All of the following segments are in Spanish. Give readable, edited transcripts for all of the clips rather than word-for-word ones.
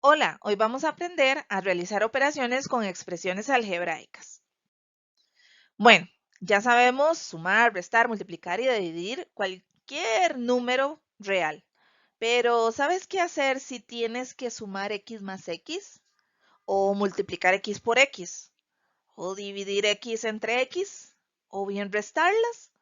Hola, hoy vamos a aprender a realizar operaciones con expresiones algebraicas. Bueno, ya sabemos sumar, restar, multiplicar y dividir cualquier número real. Pero ¿sabes qué hacer si tienes que sumar x más x? ¿O multiplicar x por x? ¿O dividir x entre x? ¿O bien restarlas?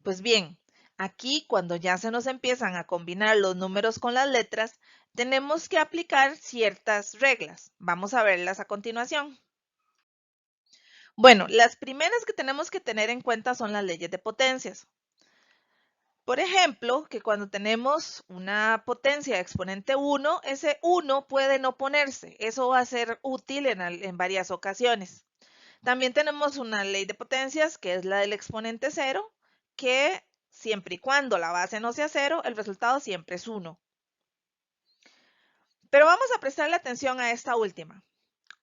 Pues bien, aquí cuando ya se nos empiezan a combinar los números con las letras, tenemos que aplicar ciertas reglas. Vamos a verlas a continuación. Bueno, las primeras que tenemos que tener en cuenta son las leyes de potencias. Por ejemplo, que cuando tenemos una potencia de exponente 1, ese 1 puede no ponerse. Eso va a ser útil en varias ocasiones. También tenemos una ley de potencias, que es la del exponente 0, que siempre y cuando la base no sea 0, el resultado siempre es 1. Pero vamos a prestarle atención a esta última.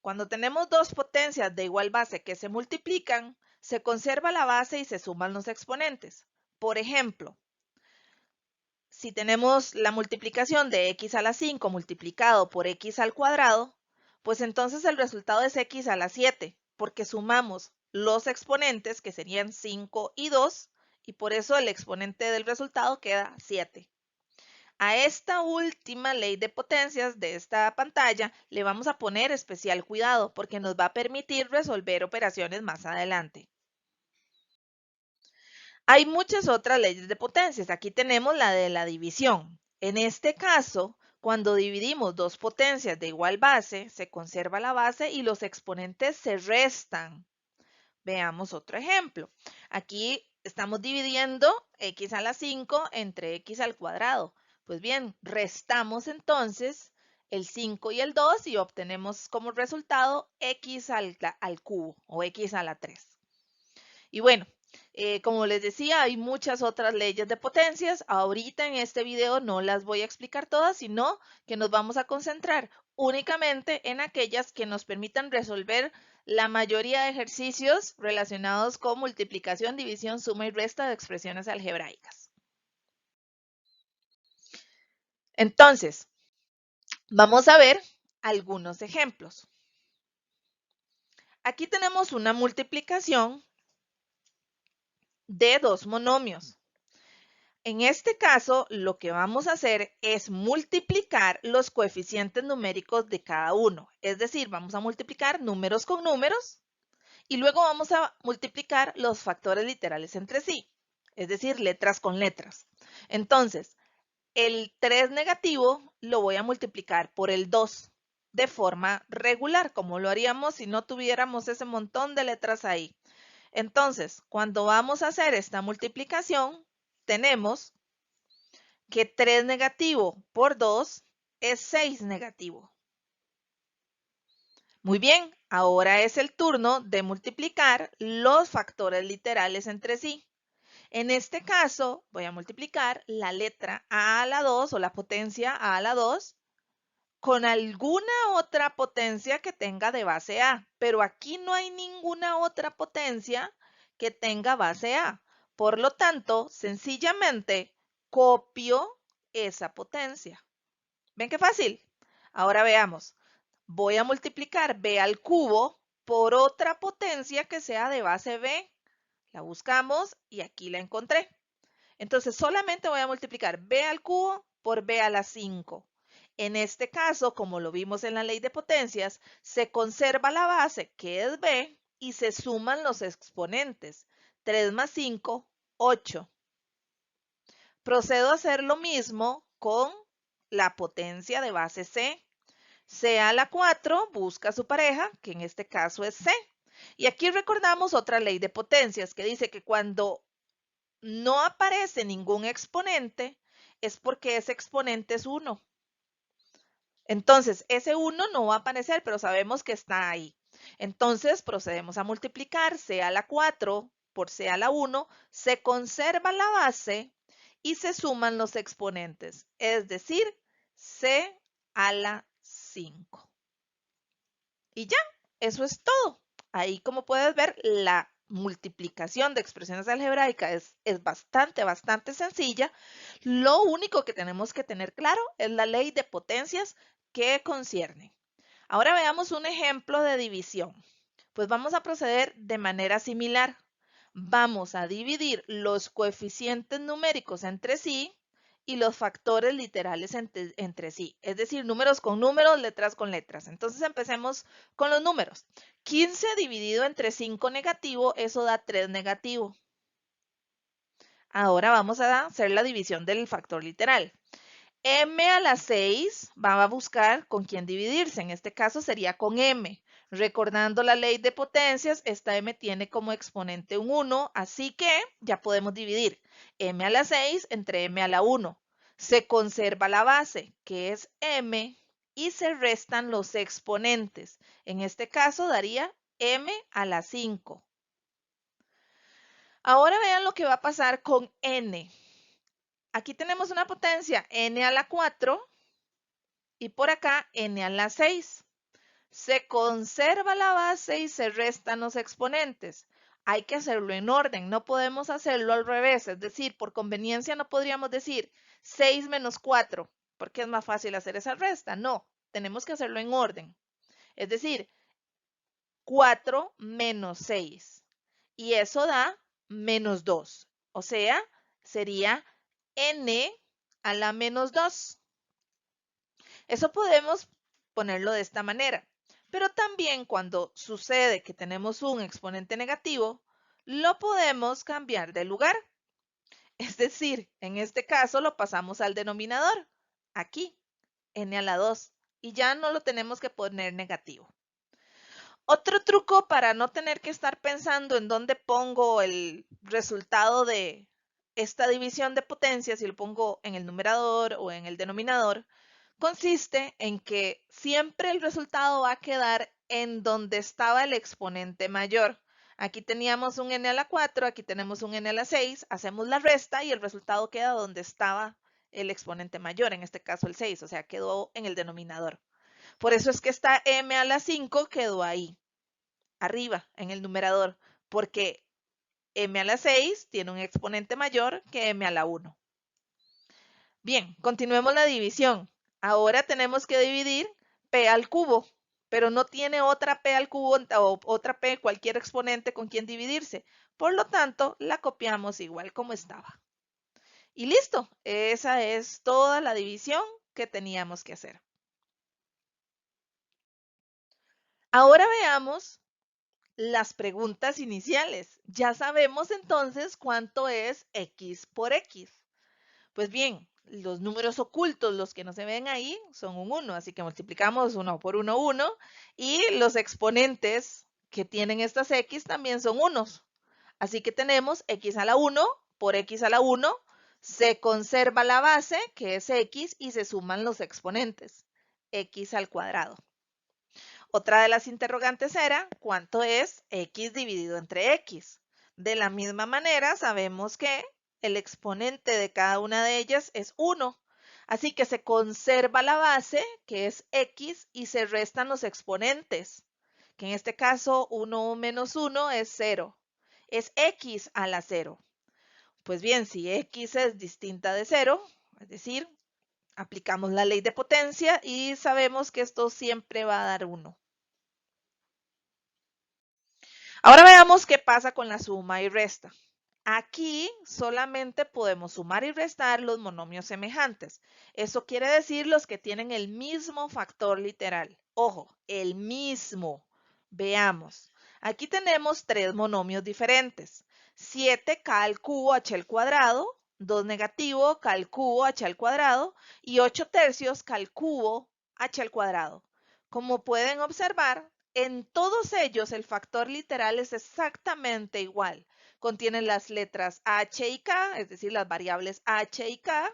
Cuando tenemos dos potencias de igual base que se multiplican, se conserva la base y se suman los exponentes. Por ejemplo, si tenemos la multiplicación de x a la 5 multiplicado por x al cuadrado, pues entonces el resultado es x a la 7, porque sumamos los exponentes, que serían 5 y 2, y por eso el exponente del resultado queda 7. A esta última ley de potencias de esta pantalla le vamos a poner especial cuidado, porque nos va a permitir resolver operaciones más adelante. Hay muchas otras leyes de potencias. Aquí tenemos la de la división. En este caso, cuando dividimos dos potencias de igual base, se conserva la base y los exponentes se restan. Veamos otro ejemplo. Aquí estamos dividiendo x a la 5 entre x al cuadrado. Pues bien, restamos entonces el 5 y el 2 y obtenemos como resultado x al cubo o x a la 3. Y bueno, como les decía, hay muchas otras leyes de potencias. Ahorita en este video no las voy a explicar todas, sino que nos vamos a concentrar únicamente en aquellas que nos permitan resolver la mayoría de ejercicios relacionados con multiplicación, división, suma y resta de expresiones algebraicas. Entonces, vamos a ver algunos ejemplos. Aquí tenemos una multiplicación de dos monomios. En este caso, lo que vamos a hacer es multiplicar los coeficientes numéricos de cada uno. Es decir, vamos a multiplicar números con números y luego vamos a multiplicar los factores literales entre sí. Es decir, letras con letras. Entonces, el 3 negativo lo voy a multiplicar por el 2 de forma regular, como lo haríamos si no tuviéramos ese montón de letras ahí. Entonces, cuando vamos a hacer esta multiplicación, tenemos que 3 negativo por 2 es 6 negativo. Muy bien, ahora es el turno de multiplicar los factores literales entre sí. En este caso, voy a multiplicar la letra a la 2 o la potencia a la 2 con alguna otra potencia que tenga de base a, pero aquí no hay ninguna otra potencia que tenga base a. Por lo tanto, sencillamente copio esa potencia. ¿Ven qué fácil? Ahora veamos. Voy a multiplicar b al cubo por otra potencia que sea de base b. La buscamos y aquí la encontré. Entonces solamente voy a multiplicar b al cubo por b a la 5. En este caso, como lo vimos en la ley de potencias, se conserva la base, que es b, y se suman los exponentes. 3 más 5, 8. Procedo a hacer lo mismo con la potencia de base C. C a la 4 busca su pareja, que en este caso es C. Y aquí recordamos otra ley de potencias que dice que cuando no aparece ningún exponente es porque ese exponente es 1. Entonces, ese 1 no va a aparecer, pero sabemos que está ahí. Entonces, procedemos a multiplicar C a la 4 por C a la 1, se conserva la base y se suman los exponentes, es decir, C a la 5. Y ya, eso es todo. Ahí, como puedes ver, la multiplicación de expresiones algebraicas es bastante sencilla. Lo único que tenemos que tener claro es la ley de potencias que conciernen. Ahora veamos un ejemplo de división. Pues vamos a proceder de manera similar. Vamos a dividir los coeficientes numéricos entre sí y los factores literales entre sí. Es decir, números con números, letras con letras. Entonces empecemos con los números. 15 dividido entre 5 negativo, eso da 3 negativo. Ahora vamos a hacer la división del factor literal. M a la 6 va a buscar con quién dividirse. En este caso sería con M. Recordando la ley de potencias, esta M tiene como exponente un 1, así que ya podemos dividir M a la 6 entre M a la 1. Se conserva la base, que es M, y se restan los exponentes. En este caso daría M a la 5. Ahora vean lo que va a pasar con N. Aquí tenemos una potencia N a la 4 y por acá N a la 6. Se conserva la base y se restan los exponentes. Hay que hacerlo en orden, no podemos hacerlo al revés, es decir, por conveniencia no podríamos decir 6 menos 4, porque es más fácil hacer esa resta. No, tenemos que hacerlo en orden. Es decir, 4 menos 6. Y eso da menos 2. O sea, sería N a la menos 2. Eso podemos ponerlo de esta manera. Pero también cuando sucede que tenemos un exponente negativo, lo podemos cambiar de lugar. Es decir, en este caso lo pasamos al denominador, aquí, n a la 2, y ya no lo tenemos que poner negativo. Otro truco para no tener que estar pensando en dónde pongo el resultado de esta división de potencias, si lo pongo en el numerador o en el denominador, consiste en que siempre el resultado va a quedar en donde estaba el exponente mayor. Aquí teníamos un n a la 4, aquí tenemos un n a la 6, hacemos la resta y el resultado queda donde estaba el exponente mayor, en este caso el 6, o sea, quedó en el denominador. Por eso es que esta m a la 5 quedó ahí, arriba, en el numerador, porque m a la 6 tiene un exponente mayor que m a la 1. Bien, continuemos la división. Ahora tenemos que dividir p al cubo, pero no tiene otra p al cubo o otra p, cualquier exponente con quien dividirse. Por lo tanto, la copiamos igual como estaba. Y listo, esa es toda la división que teníamos que hacer. Ahora veamos las preguntas iniciales. Ya sabemos entonces cuánto es x por x. Pues bien, los números ocultos, los que no se ven ahí, son un 1, así que multiplicamos 1 por 1, 1, y los exponentes que tienen estas x también son unos. Así que tenemos x a la 1 por x a la 1, se conserva la base, que es x, y se suman los exponentes, x al cuadrado. Otra de las interrogantes era, ¿cuánto es x dividido entre x? De la misma manera, sabemos que el exponente de cada una de ellas es 1. Así que se conserva la base, que es x, y se restan los exponentes, que en este caso 1 menos 1 es 0. Es x a la 0. Pues bien, si x es distinta de 0, es decir, aplicamos la ley de potencia y sabemos que esto siempre va a dar 1. Ahora veamos qué pasa con la suma y resta. Aquí solamente podemos sumar y restar los monomios semejantes. Eso quiere decir los que tienen el mismo factor literal. Ojo, el mismo. Veamos. Aquí tenemos tres monomios diferentes. 7k al cubo h al cuadrado, 2 negativo k al cubo h al cuadrado y 8 tercios k al cubo h al cuadrado. Como pueden observar, en todos ellos el factor literal es exactamente igual. Contienen las letras h y k, es decir, las variables h y k.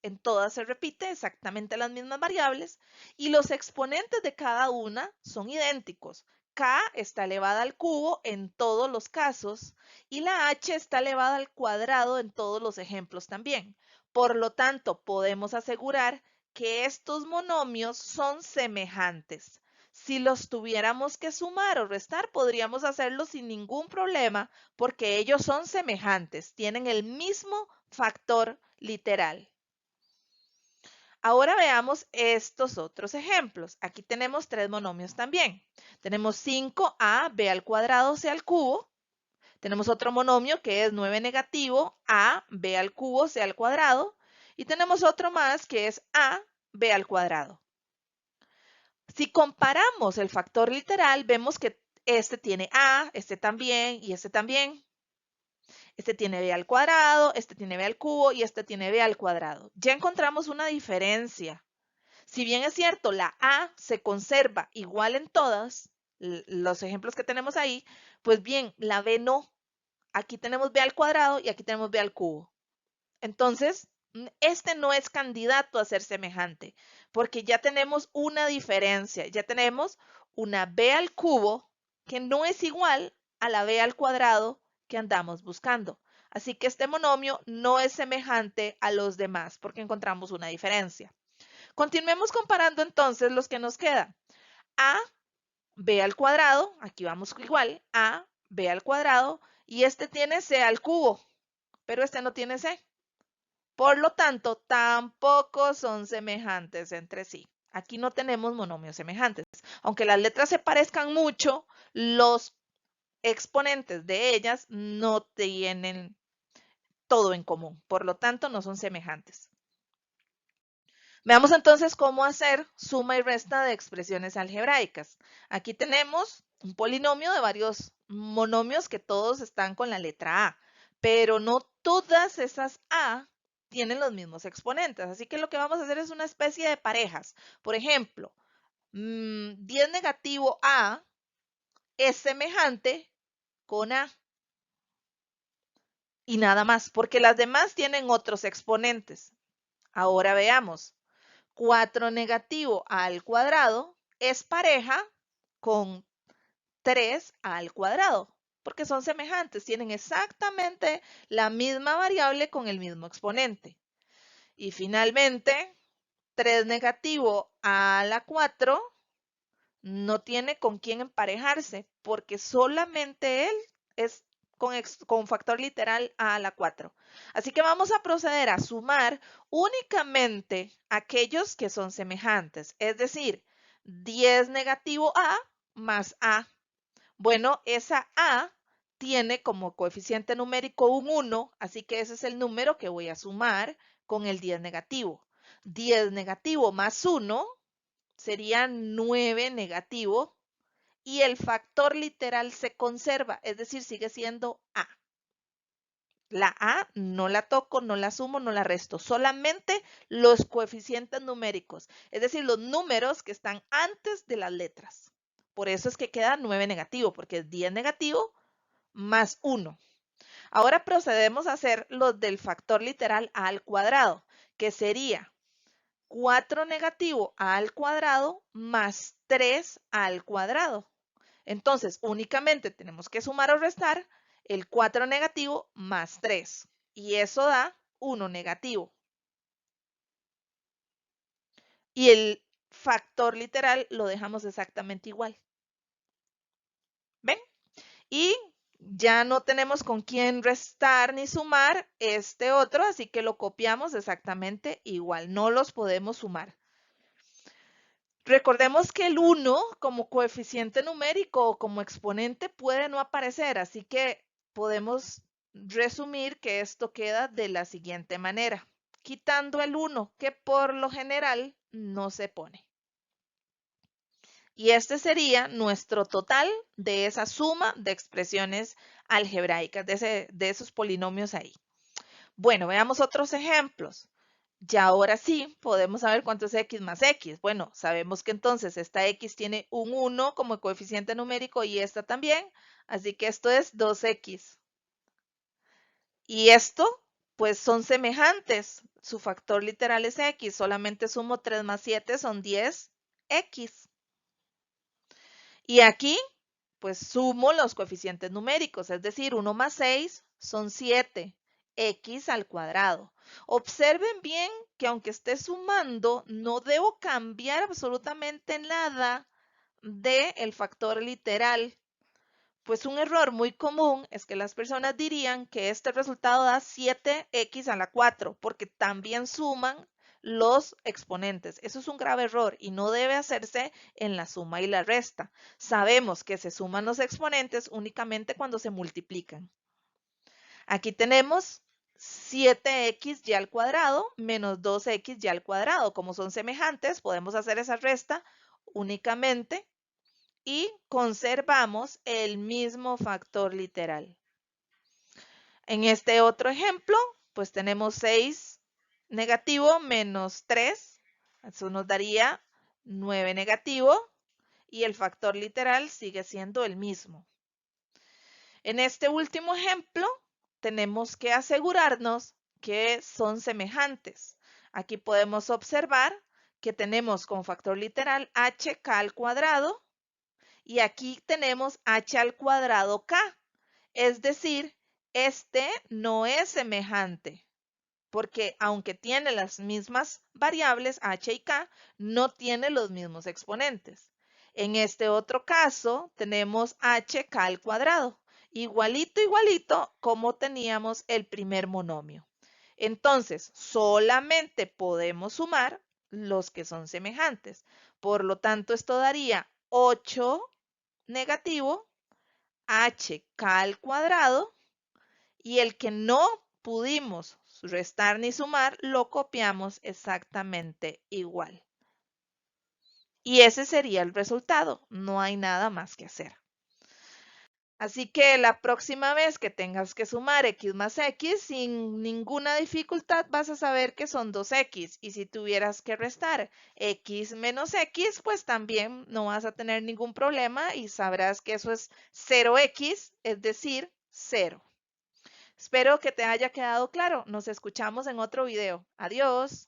En todas se repite exactamente las mismas variables y los exponentes de cada una son idénticos. K está elevada al cubo en todos los casos y la h está elevada al cuadrado en todos los ejemplos también. Por lo tanto, podemos asegurar que estos monomios son semejantes. Si los tuviéramos que sumar o restar, podríamos hacerlo sin ningún problema porque ellos son semejantes, tienen el mismo factor literal. Ahora veamos estos otros ejemplos. Aquí tenemos tres monomios también. Tenemos 5ab al cuadrado c al cubo. Tenemos otro monomio que es 9 negativo a b al cubo c al cuadrado. Y tenemos otro más que es a b al cuadrado. Si comparamos el factor literal, vemos que este tiene a, este también y este también. Este tiene b al cuadrado, este tiene b al cubo y este tiene b al cuadrado. Ya encontramos una diferencia. Si bien es cierto, la a se conserva igual en todos los ejemplos que tenemos ahí, pues bien, la b no. Aquí tenemos b al cuadrado y aquí tenemos b al cubo. Entonces, este no es candidato a ser semejante, porque ya tenemos una diferencia. Ya tenemos una b al cubo que no es igual a la b al cuadrado que andamos buscando. Así que este monomio no es semejante a los demás porque encontramos una diferencia. Continuemos comparando entonces los que nos quedan. A, b al cuadrado, aquí vamos igual, a, b al cuadrado, y este tiene c al cubo, pero este no tiene c. Por lo tanto, tampoco son semejantes entre sí. Aquí no tenemos monomios semejantes. Aunque las letras se parezcan mucho, los exponentes de ellas no tienen todo en común. Por lo tanto, no son semejantes. Veamos entonces cómo hacer suma y resta de expresiones algebraicas. Aquí tenemos un polinomio de varios monomios que todos están con la letra A, pero no todas esas A tienen los mismos exponentes. Así que lo que vamos a hacer es una especie de parejas. Por ejemplo, 10 negativo A es semejante con A. Y nada más, porque las demás tienen otros exponentes. Ahora veamos. 4 negativo a al cuadrado es pareja con 3 al cuadrado, porque son semejantes, tienen exactamente la misma variable con el mismo exponente. Y finalmente, 3 negativo a la 4 no tiene con quién emparejarse, porque solamente él es con factor literal a la 4. Así que vamos a proceder a sumar únicamente aquellos que son semejantes, es decir, 10 negativo a más a. Bueno, esa a tiene como coeficiente numérico un 1, así que ese es el número que voy a sumar con el 10 negativo. 10 negativo más 1 sería 9 negativo y el factor literal se conserva, es decir, sigue siendo A. La A no la toco, no la sumo, no la resto, solamente los coeficientes numéricos, es decir, los números que están antes de las letras. Por eso es que queda 9 negativo, porque es 10 negativo más 1. Ahora procedemos a hacer los del factor literal A al cuadrado, que sería 4 negativo a al cuadrado más 3 al cuadrado. Entonces, únicamente tenemos que sumar o restar el 4 negativo más 3. Y eso da 1 negativo. Y el factor literal lo dejamos exactamente igual. ¿Ven? Y ya no tenemos con quién restar ni sumar este otro, así que lo copiamos exactamente igual. No los podemos sumar. Recordemos que el 1 como coeficiente numérico o como exponente puede no aparecer, así que podemos resumir que esto queda de la siguiente manera, quitando el 1, que por lo general no se pone. Y este sería nuestro total de esa suma de expresiones algebraicas, de esos polinomios ahí. Bueno, veamos otros ejemplos. Ya ahora sí podemos saber cuánto es x más x. Bueno, sabemos que entonces esta x tiene un 1 como coeficiente numérico y esta también, así que esto es 2x. Y esto, pues son semejantes. Su factor literal es x, solamente sumo 3 más 7 son 10x. Y aquí, pues sumo los coeficientes numéricos, es decir, 1 más 6 son 7, x al cuadrado. Observen bien que aunque esté sumando, no debo cambiar absolutamente nada del factor literal. Pues un error muy común es que las personas dirían que este resultado da 7x a la 4, porque también suman los exponentes. Eso es un grave error y no debe hacerse en la suma y la resta. Sabemos que se suman los exponentes únicamente cuando se multiplican. Aquí tenemos 7x al cuadrado menos 2x al cuadrado. Como son semejantes, podemos hacer esa resta únicamente y conservamos el mismo factor literal. En este otro ejemplo, pues tenemos 6 negativo menos 3. Eso nos daría 9 negativo y el factor literal sigue siendo el mismo. En este último ejemplo, tenemos que asegurarnos que son semejantes. Aquí podemos observar que tenemos como factor literal hk al cuadrado y aquí tenemos h al cuadrado k. Es decir, este no es semejante porque aunque tiene las mismas variables h y k, no tiene los mismos exponentes. En este otro caso tenemos hk al cuadrado, igualito, igualito como teníamos el primer monomio. Entonces, solamente podemos sumar los que son semejantes. Por lo tanto, esto daría 8 negativo hk al cuadrado y el que no pudimos restar ni sumar, lo copiamos exactamente igual. Y ese sería el resultado. No hay nada más que hacer. Así que la próxima vez que tengas que sumar x más x, sin ninguna dificultad vas a saber que son 2x. Y si tuvieras que restar x menos x, pues también no vas a tener ningún problema y sabrás que eso es 0x, es decir, 0. Espero que te haya quedado claro. Nos escuchamos en otro video. Adiós.